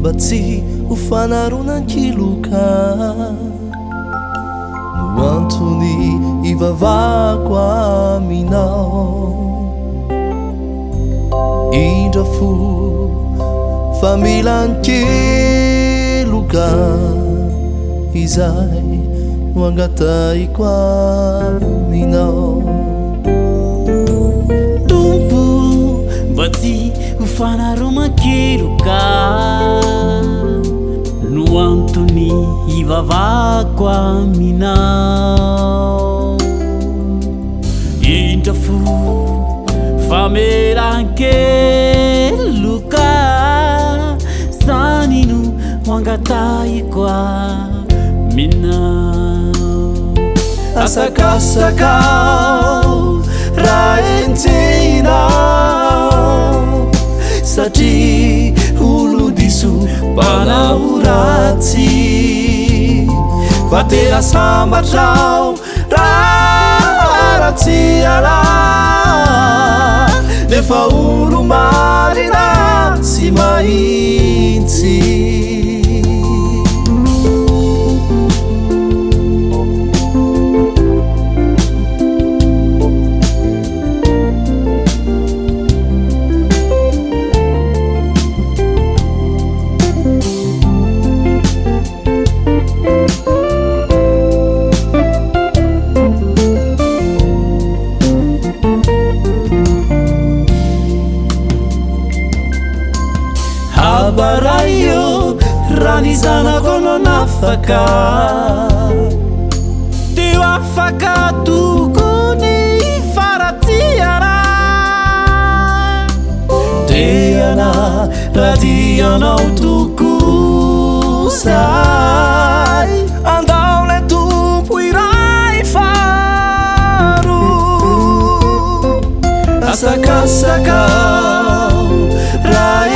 mba tsy ho fanaronan-kiloka no antony ivavako aminao indra fo familan-keloka izay no angataiko aminao tompo mba tsy ho fanaroman-keloka no antony ivavako aminao indra fo famelan-keloka zany no angataiko aminao asakasakao raha enjenao satria olo-diso mpanao ratsy vatera sambatrao raha ratsy ala nefa olo marina sy mahitsy baraio rani zanako no nafaka teo afaka tokony faratiana deana radianao tokosay andao le tompo iray faro asakasakao raha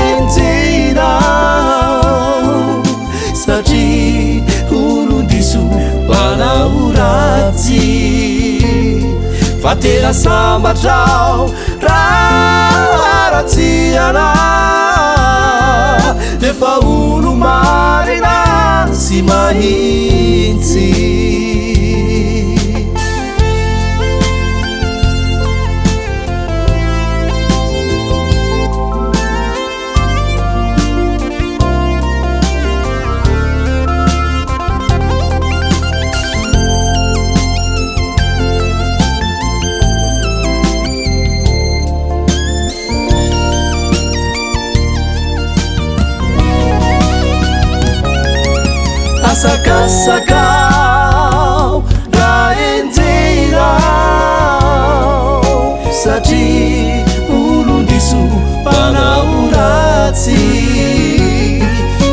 satria olo-diso mpanao ratsy vatera sambatrao raha ratsy ala nefa olo marina sy mahitsy asakasakao raha enjenao satria olo-diso mpanao ratsy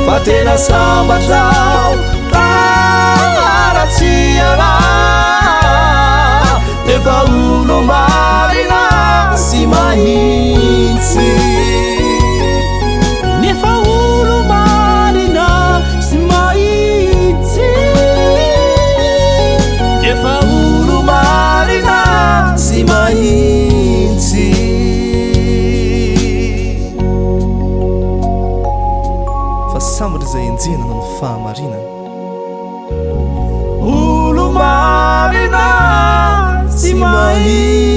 vatera sambatrao raha ratsy ala nefa olo marina sy mahitsy nefa olo marina sy mahitsy efa olo marina sy mahitsy fa sambatry zay enjena no fahamarina olo marina sy mahitsy